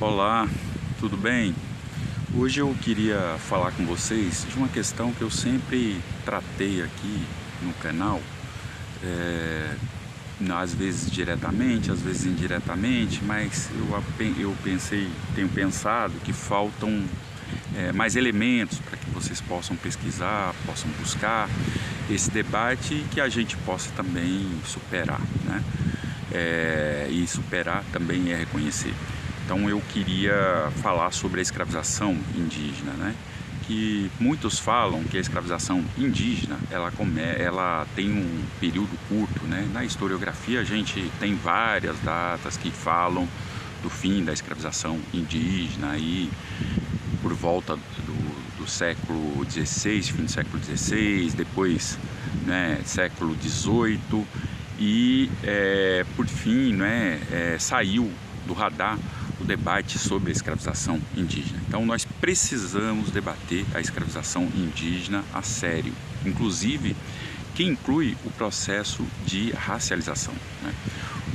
Olá, tudo bem? Hoje eu queria falar com vocês de uma questão que eu sempre tratei aqui no canal, às vezes diretamente, às vezes indiretamente, mas tenho pensado que faltam mais elementos para que vocês possam pesquisar, possam buscar esse debate e que a gente possa também superar, né? E superar também é reconhecer. Então eu queria falar sobre a escravização indígena, né? Que muitos falam que a escravização indígena ela tem um período curto, né? Na historiografia a gente tem várias datas que falam do fim da escravização indígena aí por volta do século XVI, fim do século XVI, depois, né, século XVIII e por fim, né, saiu do radar o debate sobre a escravização indígena. Então nós precisamos debater a escravização indígena a sério, inclusive que inclui o processo de racialização, né?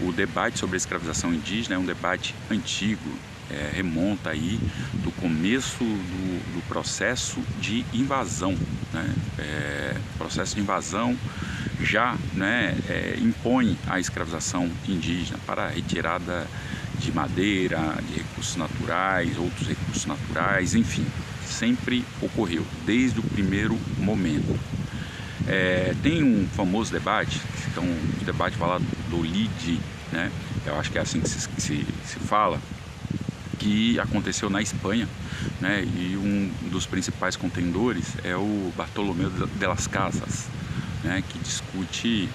O debate sobre a escravização indígena é um debate antigo, remonta aí do começo do processo de invasão, né? Processo de invasão já, né, impõe a escravização indígena para a retirada de madeira, de recursos naturais, outros recursos naturais, enfim, sempre ocorreu, desde o primeiro momento. Tem um famoso debate, que é um debate falado do Lide, né? Eu acho que é assim que se fala, que aconteceu na Espanha, né? E um dos principais contendores é o Bartolomeu de las Casas, né? Que discute,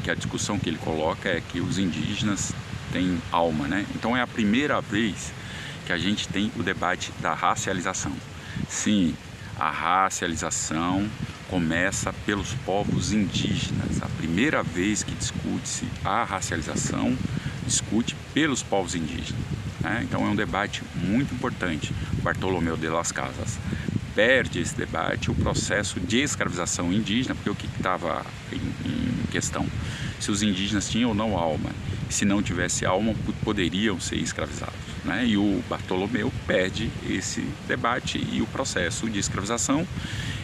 que a discussão que ele coloca é que os indígenas têm alma, né? Então é a primeira vez que a gente tem o debate da racialização. Sim, a racialização começa pelos povos indígenas. A primeira vez que discute-se a racialização, discute pelos povos indígenas, né? Então é um debate muito importante. Bartolomeu de las Casas perde esse debate, o processo de escravização indígena, porque o que estava em questão? Se os indígenas tinham ou não alma. Se não tivesse alma, poderiam ser escravizados, né? E o Bartolomeu perde esse debate e o processo de escravização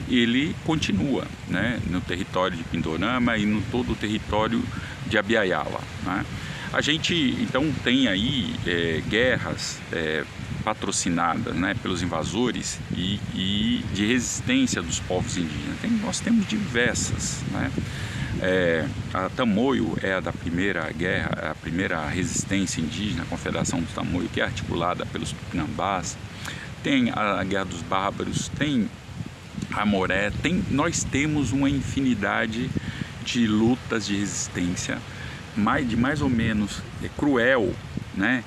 ele continua, né, no território de Pindorama e no todo o território de Abya-Yala, né? A gente então tem aí guerras patrocinadas, né, pelos invasores e de resistência dos povos indígenas. Nós temos diversas, né? A Tamoio é a da primeira guerra, a primeira resistência indígena, a Confederação dos Tamoio, que é articulada pelos Tupinambás. Tem a Guerra dos Bárbaros, tem a Moré, nós temos uma infinidade de lutas de resistência, mais ou menos cruel, né?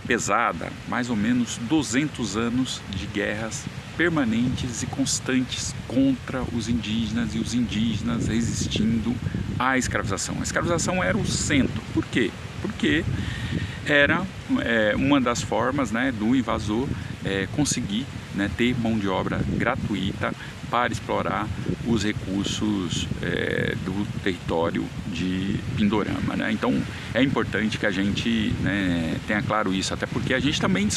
Pesada, mais ou menos 200 anos de guerras permanentes e constantes contra os indígenas e os indígenas resistindo à escravização. A escravização era o centro. Por quê? Porque era uma das formas, né, do invasor conseguir, né, ter mão de obra gratuita para explorar os recursos do território de Pindorama, né? Então é importante que a gente, né, tenha claro isso, até porque a gente também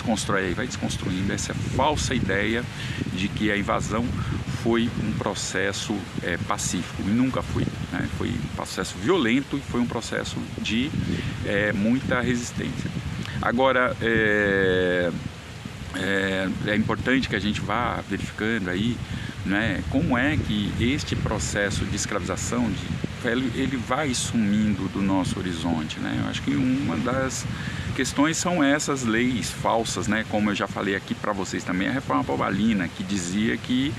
vai desconstruindo essa falsa ideia de que a invasão foi um processo pacífico, e nunca foi, né? Foi um processo violento e foi um processo de muita resistência. Agora, é importante que a gente vá verificando aí, né, como é que este processo de escravização ele vai sumindo do nosso horizonte, né? Eu acho que uma das questões são essas leis falsas, né? Como eu já falei aqui para vocês também, a reforma Pobalina, que dizia que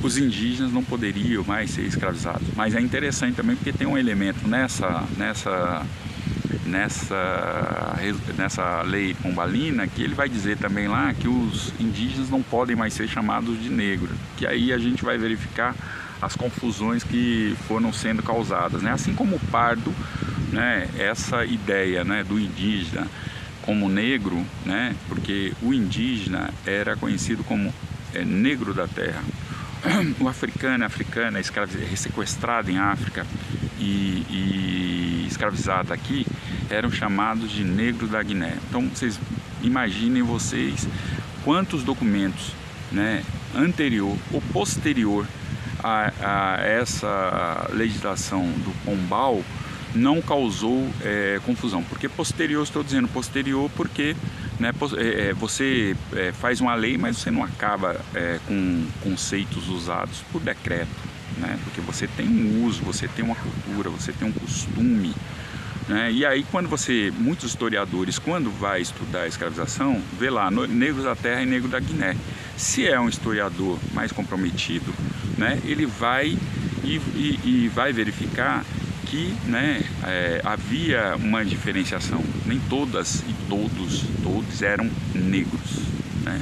os indígenas não poderiam mais ser escravizados. Mas é interessante também porque tem um elemento nessa lei Pombalina, que ele vai dizer também lá que os indígenas não podem mais ser chamados de negro, que aí a gente vai verificar as confusões que foram sendo causadas, né? Assim como o pardo, né, essa ideia, né, do indígena como negro, né, porque o indígena era conhecido como negro da terra. O africano, a africana sequestrada em África e escravizada aqui, eram chamados de negros da Guiné. Então vocês imaginem quantos documentos, né, anterior ou posterior a essa legislação do Pombal não causou confusão. Porque posterior, estou dizendo posterior porque, né, você faz uma lei, mas você não acaba com conceitos usados por decreto, né? Porque você tem um uso, você tem uma cultura, você tem um costume, né? E aí muitos historiadores, quando vai estudar a escravização, vê lá negros da terra e negro da Guiné. Se é um historiador mais comprometido, né, ele vai e vai verificar que, né, havia uma diferenciação. Nem todas e todos eram negros, né?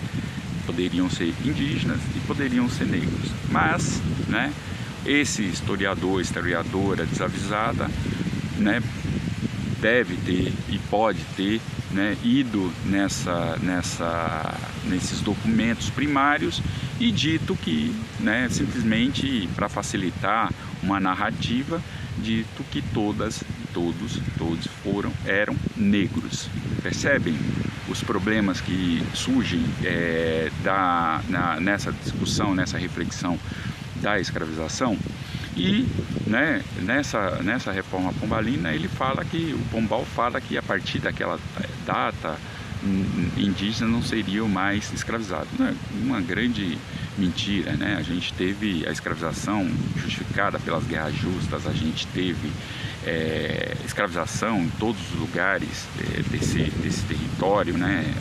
Poderiam ser indígenas e poderiam ser negros. Mas, né, esse historiadora desavisada, né, deve ter e pode ter, né, ido nesses documentos primários e dito que, né, simplesmente para facilitar uma narrativa, dito que todos eram negros. Percebem os problemas que surgem nessa discussão, nessa reflexão da escravização? E, né, nessa reforma pombalina, o Pombal fala que a partir daquela data indígenas não seriam mais escravizados. Uma grande mentira, né? A gente teve a escravização justificada pelas guerras justas, a gente teve escravização em todos os lugares desse território, né?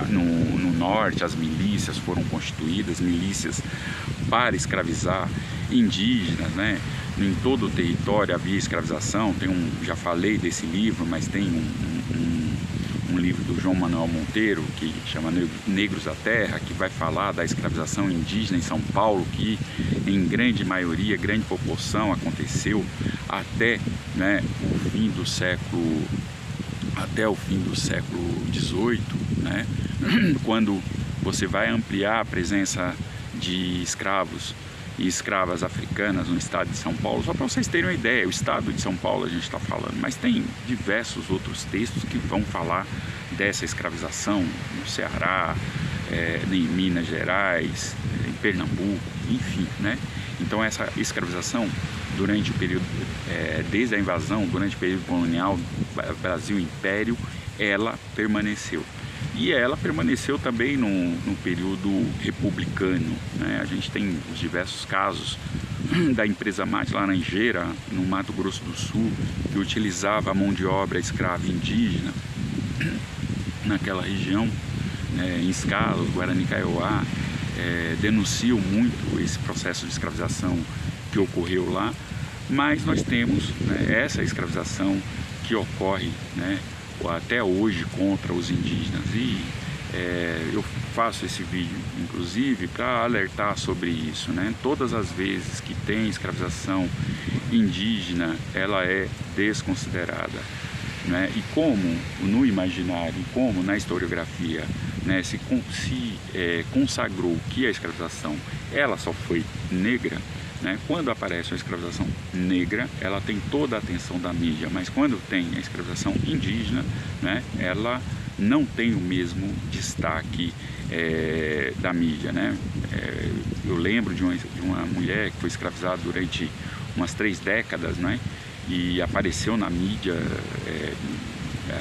No norte, as milícias foram constituídas, milícias para escravizar indígenas, né? Em todo o território havia escravização. Já falei desse livro, mas tem um livro do João Manuel Monteiro que chama Negros da Terra, que vai falar da escravização indígena em São Paulo, que em grande maioria, grande proporção aconteceu até, né, o fim do século XVIII, né? Quando você vai ampliar a presença de escravos e escravas africanas no estado de São Paulo. Só para vocês terem uma ideia, o estado de São Paulo a gente está falando, mas tem diversos outros textos que vão falar dessa escravização no Ceará, em Minas Gerais, em Pernambuco, enfim, né? Então essa escravização durante o período, desde a invasão, durante o período colonial, Brasil Império, ela permaneceu. E ela permaneceu também no período republicano, né? A gente tem os diversos casos da empresa Mate Laranjeira, no Mato Grosso do Sul, que utilizava a mão de obra escrava indígena naquela região, em Escalos, Guarani Kaiowá, denunciam muito esse processo de escravização que ocorreu lá, mas nós temos, né, essa escravização que ocorre, né, até hoje contra os indígenas. E eu faço esse vídeo inclusive para alertar sobre isso, né? Todas as vezes que tem escravização indígena, ela é desconsiderada, né? E como no imaginário, como na historiografia, né, se consagrou que a escravização ela só foi negra, né? Quando aparece a escravização negra, ela tem toda a atenção da mídia, mas quando tem a escravização indígena, né, ela não tem o mesmo destaque da mídia, né? Eu lembro de uma mulher que foi escravizada durante umas 3 décadas, né? E apareceu na mídia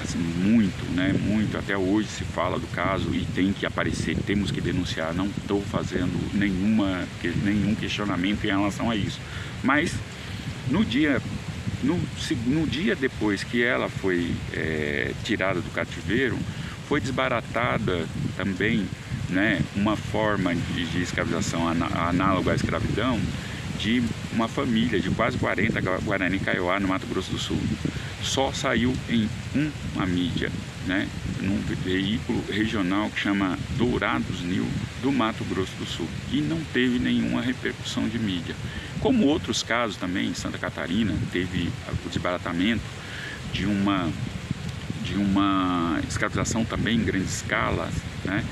assim, muito, né? Muito, até hoje se fala do caso e tem que aparecer, temos que denunciar. Não estou fazendo nenhum questionamento em relação a isso, mas no dia depois que ela foi tirada do cativeiro, foi desbaratada também, né, uma forma de escravização análoga à escravidão de uma família de quase 40 Guarani Kaiowá no Mato Grosso do Sul. Só saiu em uma mídia, né, num veículo regional que chama Dourados News do Mato Grosso do Sul, e não teve nenhuma repercussão de mídia. Como outros casos também, em Santa Catarina, teve o desbaratamento de uma escravização também em grande escala, né,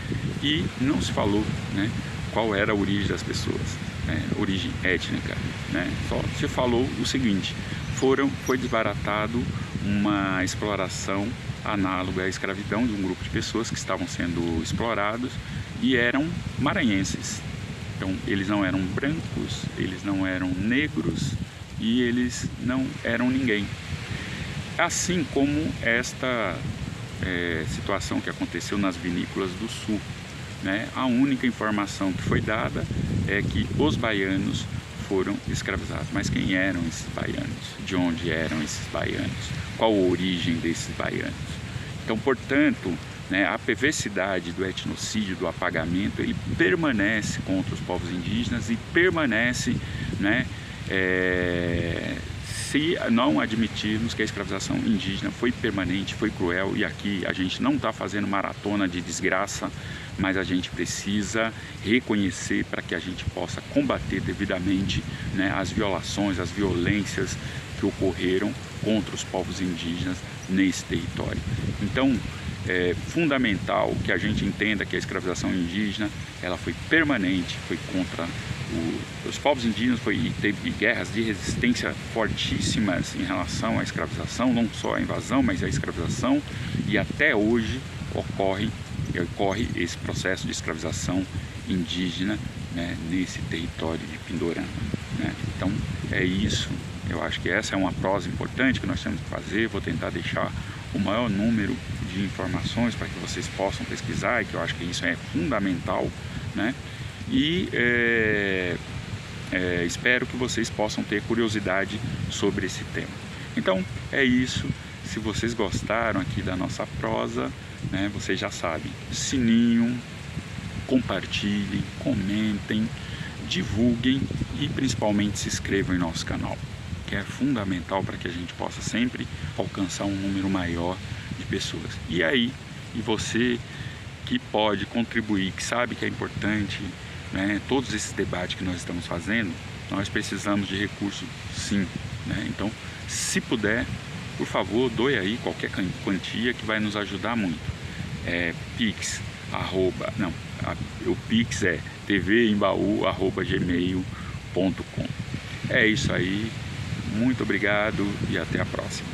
e não se falou, né, qual era a origem das pessoas, né, origem étnica, né, só se falou o seguinte: foi desbaratado uma exploração análoga à escravidão de um grupo de pessoas que estavam sendo explorados e eram maranhenses. Então eles não eram brancos, eles não eram negros e eles não eram ninguém. Assim como esta situação que aconteceu nas vinícolas do sul, né? A única informação que foi dada é que os baianos foram escravizados. Mas quem eram esses baianos? De onde eram esses baianos? Qual a origem desses baianos? Então, portanto, né, a perversidade do etnocídio, do apagamento, ele permanece contra os povos indígenas e permanece, né, se não admitirmos que a escravização indígena foi permanente, foi cruel, e aqui a gente não está fazendo maratona de desgraça, mas a gente precisa reconhecer para que a gente possa combater devidamente, né, as violações, as violências que ocorreram contra os povos indígenas nesse território. Então, é fundamental que a gente entenda que a escravização indígena ela foi permanente, foi contra os povos indígenas, teve guerras de resistência fortíssimas em relação à escravização, não só a invasão, mas a escravização, e até hoje ocorre esse processo de escravização indígena, né, nesse território de Pindorama, né? Então é isso, eu acho que essa é uma prosa importante que nós temos que fazer. Vou tentar deixar o maior número de informações para que vocês possam pesquisar, e que eu acho que isso é fundamental, né? E espero que vocês possam ter curiosidade sobre esse tema. Então é isso. Se vocês gostaram aqui da nossa prosa, né, vocês já sabem, sininho, compartilhem, comentem, divulguem e principalmente se inscrevam em nosso canal, que é fundamental para que a gente possa sempre alcançar um número maior de pessoas. E aí, e você que pode contribuir, que sabe que é importante, né, todos esses debates que nós estamos fazendo, nós precisamos de recursos, sim, né? Então, se puder, por favor, doe aí qualquer quantia que vai nos ajudar muito. O Pix é tvembaú@gmail.com. É isso aí, muito obrigado e até a próxima.